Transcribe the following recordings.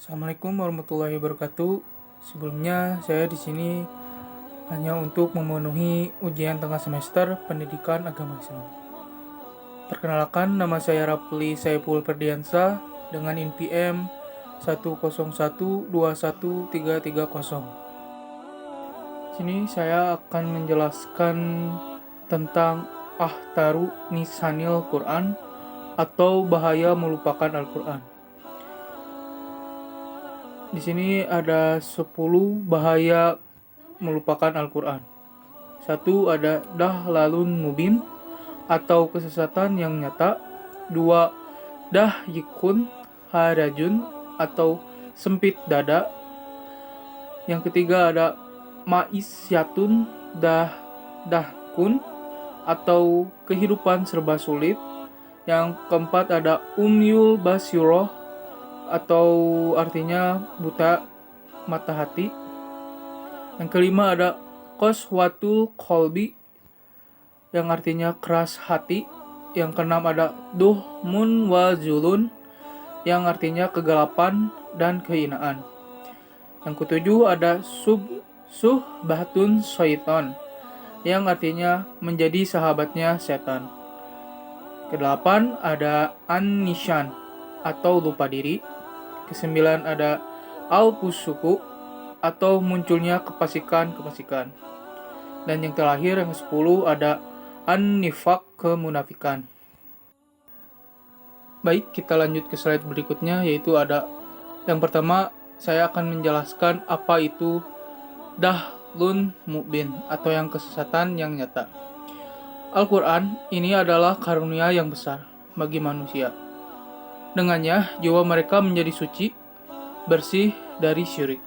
Assalamualaikum warahmatullahi wabarakatuh. Sebelumnya saya di sini hanya untuk memenuhi ujian tengah semester Pendidikan Agama Islam. Perkenalkan, nama saya Rapli Saiful Ferdiansa dengan INPM 101213130. Sini saya akan menjelaskan tentang Ahtaru Nisanil Quran atau bahaya melupakan Al-Quran. Di sini ada 10 bahaya melupakan Al-Quran. 1. Ada dahlalun mubin atau kesesatan yang nyata. 2. Dahyikun harajun atau sempit dada. Yang ketiga ada ma'isyatun dahkun atau kehidupan serba sulit. Yang keempat ada umyul basiroh atau artinya buta mata hati. Yang kelima ada qaswatul qalbi yang artinya keras hati. Yang keenam ada duhmun wa zulun yang artinya kegelapan dan kehinaan. Yang ketujuh ada suhbatun syaitan yang artinya menjadi sahabatnya setan. Kedelapan ada an-nisyan atau lupa diri. Kesembilan ada al-pusuku atau munculnya kefasikan. Dan yang terakhir yang ke-10 ada an-nifaq, kemunafikan. Baik, kita lanjut ke slide berikutnya, yaitu ada yang pertama saya akan menjelaskan apa itu dahlun mubin atau yang kesesatan yang nyata. Al-Quran ini adalah karunia yang besar bagi manusia. Dengannya, jiwa mereka menjadi suci, bersih dari syirik.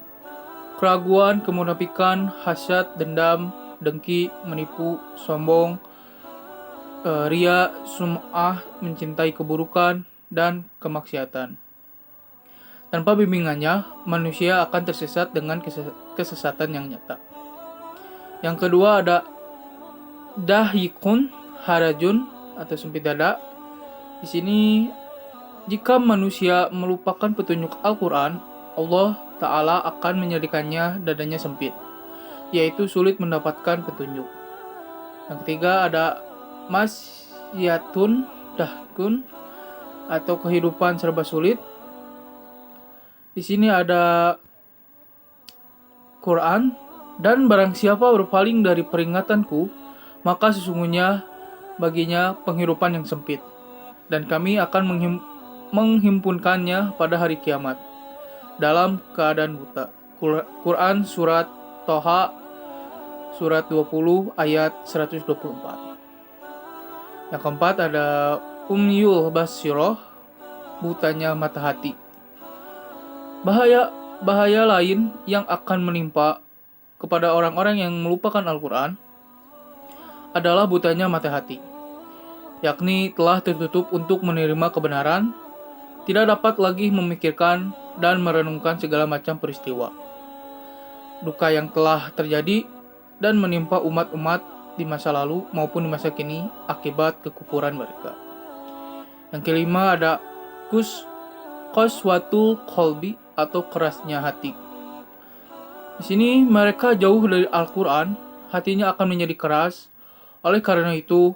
Keraguan, kemunafikan, hasad, dendam, dengki, menipu, sombong, ria, sum'ah, mencintai keburukan, dan kemaksiatan. Tanpa bimbingannya, manusia akan tersesat dengan kesesatan yang nyata. Yang kedua ada dahyikun harajun atau sempit dada. Di sini jika manusia melupakan petunjuk Al-Quran, Allah Ta'ala akan menjadikannya dadanya sempit, yaitu sulit mendapatkan petunjuk. Yang ketiga ada masyatun dahkun atau kehidupan serba sulit. Di sini ada Quran, dan barang siapa berpaling dari peringatanku, maka sesungguhnya baginya penghidupan yang sempit, dan kami akan menghimpunkannya pada hari kiamat dalam keadaan buta. Quran surat Toha surat 20 ayat 124. Yang keempat ada umyul basiroh, butanya mata hati. Bahaya lain yang akan menimpa kepada orang-orang yang melupakan Al-Quran adalah butanya mata hati, yakni telah tertutup untuk menerima kebenaran, tidak dapat lagi memikirkan dan merenungkan segala macam peristiwa, duka yang telah terjadi dan menimpa umat-umat di masa lalu maupun di masa kini akibat kekufuran mereka. Yang kelima ada qaswatul qalbi atau kerasnya hati. Di sini mereka jauh dari Al-Quran, hatinya akan menjadi keras. Oleh karena itu,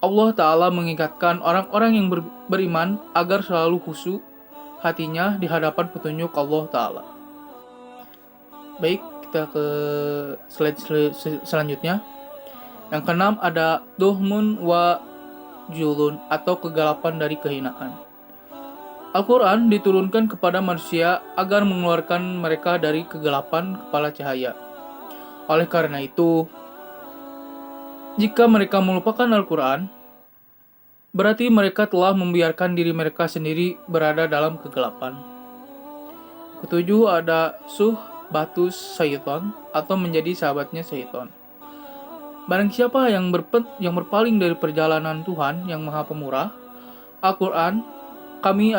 Allah Ta'ala mengingatkan orang-orang yang beriman agar selalu khusyuk hatinya di hadapan petunjuk Allah Ta'ala. Baik, kita ke slide selanjutnya. Yang keenam ada duhmun wa julun atau kegelapan dari kehinaan. Al-Quran diturunkan kepada manusia agar mengeluarkan mereka dari kegelapan kepala cahaya. Oleh karena itu, jika mereka melupakan Al-Quran, berarti mereka telah membiarkan diri mereka sendiri berada dalam kegelapan. Ketujuh ada suhbatus syaitan atau menjadi sahabatnya syaitan. Barang siapa yang berpaling dari perjalanan Tuhan yang Maha Pemurah, Al-Quran, kami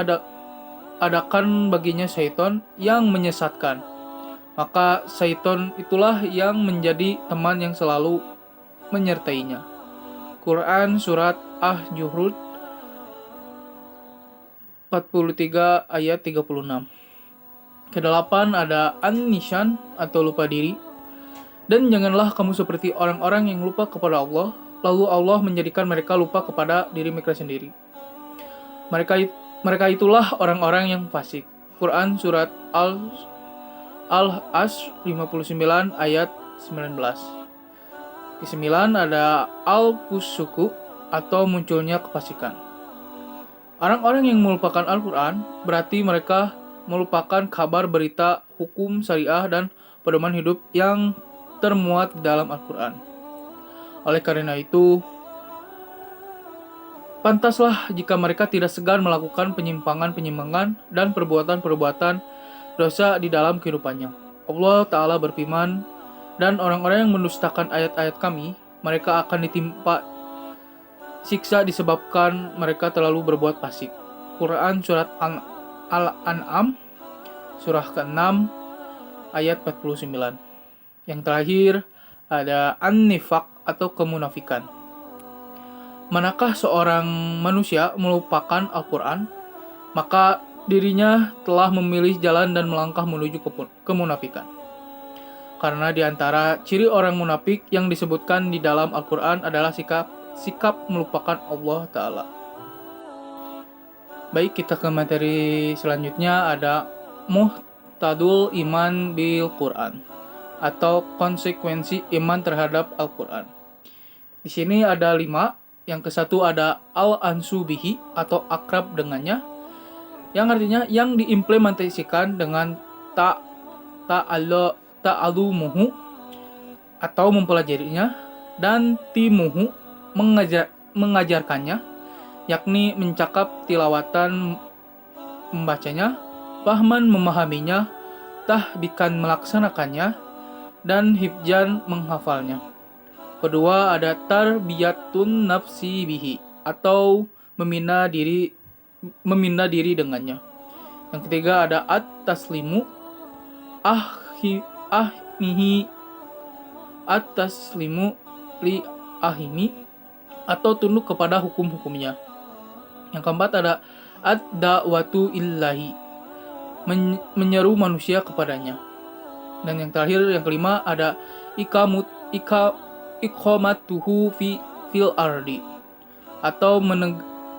adakan baginya syaitan yang menyesatkan. Maka syaitan itulah yang menjadi teman yang selalu menyertainya. Quran surat Al-Juhud 43 ayat 36. Kedelapan ada an-nisyan atau lupa diri. Dan janganlah kamu seperti orang-orang yang lupa kepada Allah, lalu Allah menjadikan mereka lupa kepada diri mereka sendiri. Mereka itulah orang-orang yang fasik. Quran surat Al-Asr 59 ayat 19. Kesembilan ada al-fusuku atau munculnya kefasikan. Orang-orang yang melupakan Al-Quran berarti mereka melupakan kabar berita hukum syariah dan pedoman hidup yang termuat dalam Al-Quran. Oleh karena itu, pantaslah jika mereka tidak segan melakukan penyimpangan-penyimpangan dan perbuatan-perbuatan dosa di dalam kehidupannya. Allah Ta'ala berfirman, dan orang-orang yang mendustakan ayat-ayat kami, mereka akan ditimpa siksa disebabkan mereka terlalu berbuat fasik. Quran surat Al-An'am surah ke-6 ayat 49. Yang terakhir ada an-nifaq atau kemunafikan. Manakah seorang manusia melupakan Al-Quran, maka dirinya telah memilih jalan dan melangkah menuju kemunafikan. Karena di antara ciri orang munafik yang disebutkan di dalam Al-Quran adalah sikap melupakan Allah Ta'ala. Baik, kita ke materi selanjutnya ada muhtadul iman bil Quran atau konsekuensi iman terhadap Al-Quran. Di sini ada 5. Yang ke-1 ada al-ansu bihi atau akrab dengannya, yang artinya yang diimplementasikan dengan ta'alumuhu atau mempelajarinya, dan timuhu mengajarkannya, yakni mencakap, tilawatan membacanya, fahman memahaminya, tahbikan melaksanakannya, dan hifjan menghafalnya. Kedua ada tarbiyatun nafsi bihi atau membina diri dengannya. Yang ketiga ada at-taslimu li ahimi atau tunduk kepada hukum-hukumnya. Yang keempat ada ad-da'watu illahi, menyeru manusia kepadanya. Dan yang terakhir, yang kelima ada iqamatuhu fil ardi atau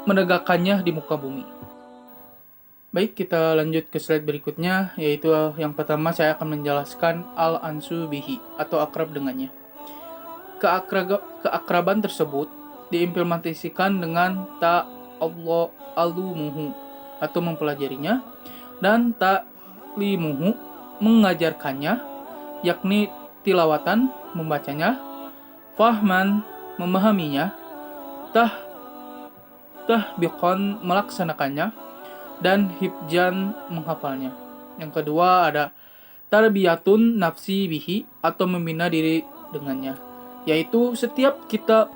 menegakkannya di muka bumi. Baik, kita lanjut ke slide berikutnya, yaitu yang pertama saya akan menjelaskan al-ansu bihi atau akrab dengannya. Keakraban tersebut diimplementasikan dengan ta'allumuhu atau mempelajarinya, dan ta'limuhu mengajarkannya, yakni tilawatan membacanya, fahman memahaminya, tahbiqan melaksanakannya, dan hifjan menghafalnya. Yang kedua ada tarbiyatun nafsi bihi atau membina diri dengannya, yaitu setiap kita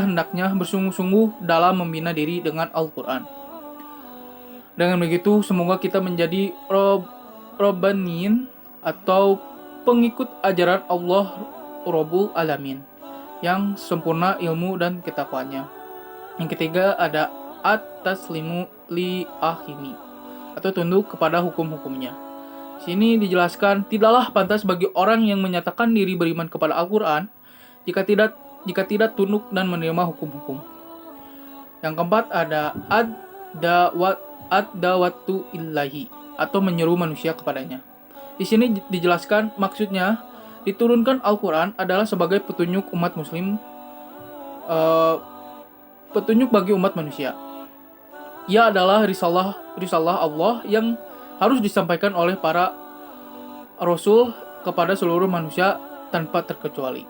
hendaknya bersungguh-sungguh dalam membina diri dengan Al-Quran. Dengan begitu, semoga kita menjadi Robbaniyin atau pengikut ajaran Allah Rabbul Alamin yang sempurna ilmu dan ketakwaannya. Yang ketiga ada at-taslimu li ahimi atau tunduk kepada hukum-hukumnya. Sini dijelaskan tidaklah pantas bagi orang yang menyatakan diri beriman kepada Al-Quran jika tidak tunduk dan menerima hukum-hukum. Yang keempat ada ad-dawatu illahi atau menyeru manusia kepadanya. Di sini dijelaskan maksudnya diturunkan Al-Quran adalah sebagai petunjuk umat muslim, petunjuk bagi umat manusia. Ia adalah risalah Allah yang harus disampaikan oleh para rasul kepada seluruh manusia tanpa terkecuali.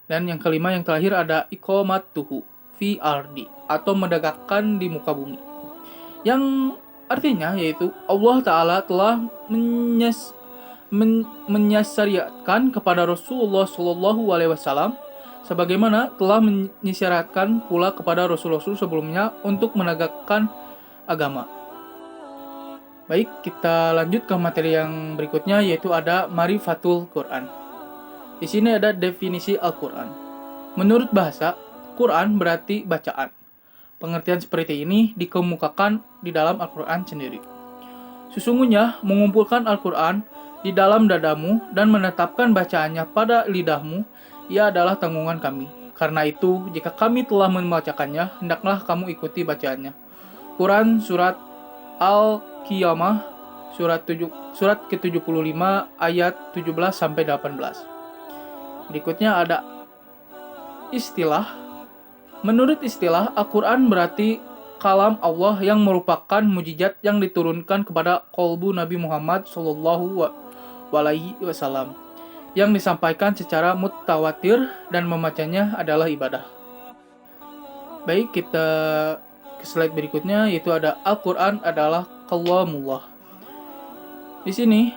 Dan yang kelima, yang terakhir ada iqamatuhu fi ardi atau menegakkan di muka bumi, yang artinya yaitu Allah Ta'ala telah menysyariatkan kepada Rasulullah SAW sebagaimana telah menysyariatkan pula kepada Rasul-Rasul sebelumnya untuk menegakkan agama. Baik, kita lanjut ke materi yang berikutnya, yaitu ada Marifatul Quran. Di sini ada definisi Al-Quran. Menurut bahasa, Quran berarti bacaan. Pengertian seperti ini dikemukakan di dalam Al-Quran sendiri. Sesungguhnya mengumpulkan Al-Quran di dalam dadamu dan menetapkan bacaannya pada lidahmu, ia adalah tanggungan kami. Karena itu, jika kami telah membacakannya, hendaklah kamu ikuti bacaannya. Quran Surat Al-Qiyamah surat ke-75 ayat 17-18. Berikutnya ada istilah. Menurut istilah, Al-Quran berarti kalam Allah yang merupakan mujizat yang diturunkan kepada qalbu Nabi Muhammad SAW yang disampaikan secara mutawatir dan membacanya adalah ibadah. Baik, kita ke slide berikutnya, yaitu ada Al-Quran adalah kalamullah. Di sini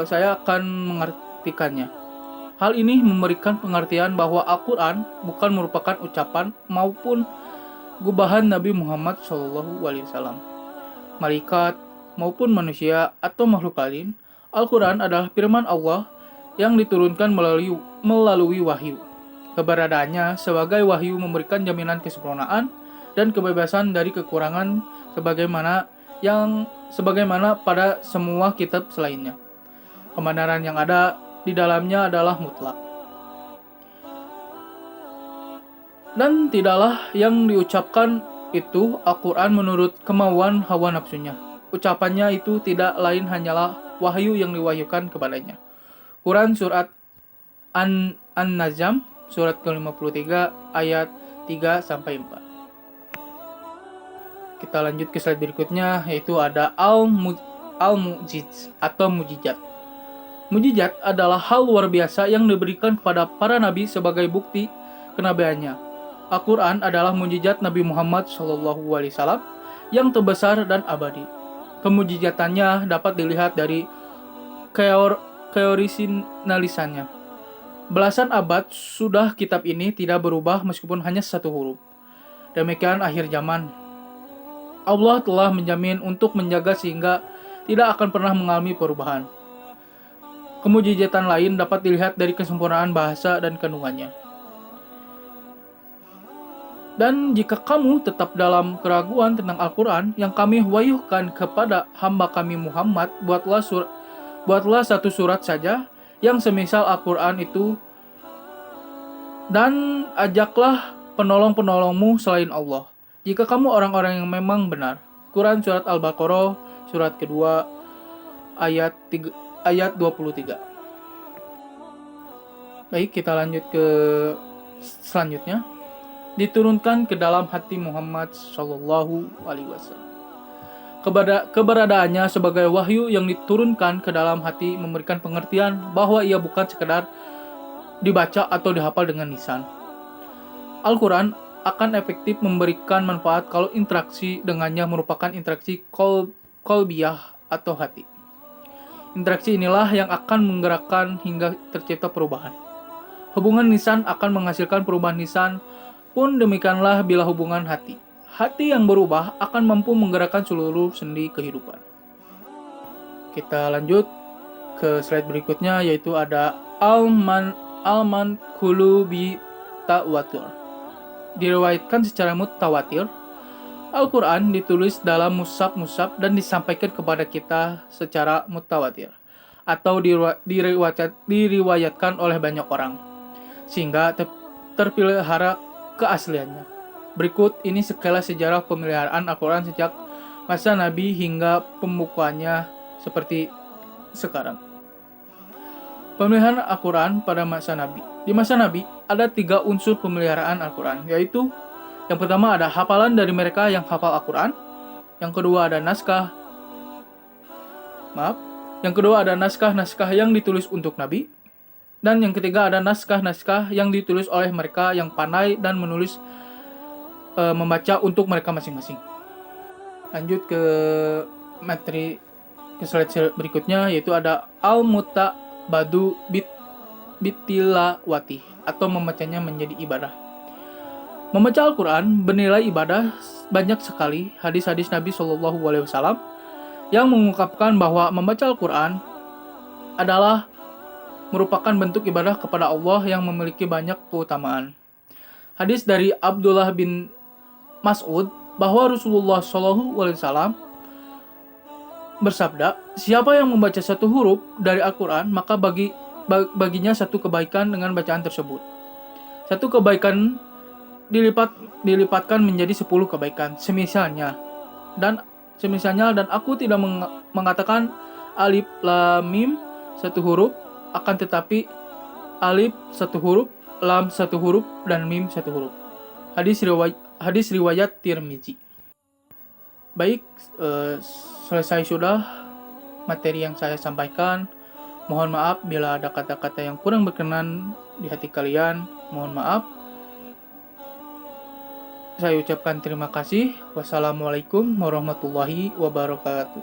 saya akan mengartikannya. Hal ini memberikan pengertian bahwa Al-Quran bukan merupakan ucapan maupun gubahan Nabi Muhammad SAW. Malaikat maupun manusia atau makhluk lain, Al-Quran adalah firman Allah yang diturunkan melalui wahyu. Keberadaannya sebagai wahyu memberikan jaminan kesempurnaan dan kebebasan dari kekurangan sebagaimana pada semua kitab selainnya. Kebenaran yang ada di dalamnya adalah mutlak. Dan tidaklah yang diucapkan itu Al-Quran menurut kemauan hawa nafsunya. Ucapannya itu tidak lain hanyalah wahyu yang diwahyukan kepadanya. Quran Surat An-Najm surat ke-53 ayat 3-4. Kita lanjut ke slide berikutnya, yaitu ada Al-Mu'jiz atau mujizat. Mujizat adalah hal luar biasa yang diberikan kepada para nabi sebagai bukti kenabiannya. Al-Quran adalah mujizat Nabi Muhammad SAW yang terbesar dan abadi. Kemujizatannya dapat dilihat dari keorisinalisannya. Belasan abad sudah kitab ini tidak berubah meskipun hanya satu huruf. Demikian akhir zaman. Allah telah menjamin untuk menjaga sehingga tidak akan pernah mengalami perubahan. Kemujizatan lain dapat dilihat dari kesempurnaan bahasa dan kandungannya. Dan jika kamu tetap dalam keraguan tentang Al-Quran yang kami wahyukan kepada hamba kami Muhammad, buatlah satu surat saja yang semisal Al-Quran itu, dan ajaklah penolong-penolongmu selain Allah, jika kamu orang-orang yang memang benar. Quran Surat Al-Baqarah surat kedua ayat 23. Baik, kita lanjut ke selanjutnya. Diturunkan ke dalam hati Muhammad SAW. Keberadaannya sebagai wahyu yang diturunkan ke dalam hati memberikan pengertian bahwa ia bukan sekedar dibaca atau dihafal dengan lisan. Al-Quran akan efektif memberikan manfaat kalau interaksi dengannya merupakan interaksi kolbiyah atau hati. Interaksi inilah yang akan menggerakkan hingga tercipta perubahan. Hubungan lisan akan menghasilkan perubahan lisan, pun demikianlah bila hubungan hati. Hati yang berubah akan mampu menggerakkan seluruh sendi kehidupan. Kita lanjut ke slide berikutnya, yaitu ada Alman Kulubi Tawatir. Diriwayatkan secara mutawatir, Al-Quran ditulis dalam mushaf-mushaf dan disampaikan kepada kita secara mutawatir atau diriwayatkan oleh banyak orang sehingga terpelihara keasliannya. Berikut ini sekilas sejarah pemeliharaan Al-Quran sejak masa Nabi hingga pembukuannya seperti sekarang. Pemeliharaan Al-Quran pada masa Nabi. Di masa Nabi ada 3 unsur pemeliharaan Al-Quran, yaitu yang pertama ada hafalan dari mereka yang hafal Al-Quran. Yang kedua ada naskah-naskah yang ditulis untuk Nabi. Dan yang ketiga ada naskah-naskah yang ditulis oleh mereka yang pandai dan membaca untuk mereka masing-masing. Lanjut ke materi ke slide berikutnya, yaitu ada Al-Mutabadu Bitilawati atau membacanya menjadi ibadah. Membaca Al-Quran bernilai ibadah. Banyak sekali hadis-hadis Nabi SAW yang mengungkapkan bahwa membaca Al-Quran adalah merupakan bentuk ibadah kepada Allah yang memiliki banyak keutamaan. Hadis dari Abdullah bin Mas'ud bahwa Rasulullah SAW bersabda, siapa yang membaca satu huruf dari Al-Quran, maka baginya satu kebaikan dengan bacaan tersebut. Satu kebaikan dilipatkan menjadi 10 kebaikan. Dan aku tidak mengatakan alif lam mim satu huruf, akan tetapi alif satu huruf, lam satu huruf, dan mim satu huruf. Hadis riwayat Tirmizi. Baik, selesai sudah materi yang saya sampaikan. Mohon maaf bila ada kata-kata yang kurang berkenan di hati kalian. Mohon maaf. Saya ucapkan terima kasih. Wassalamualaikum warahmatullahi wabarakatuh.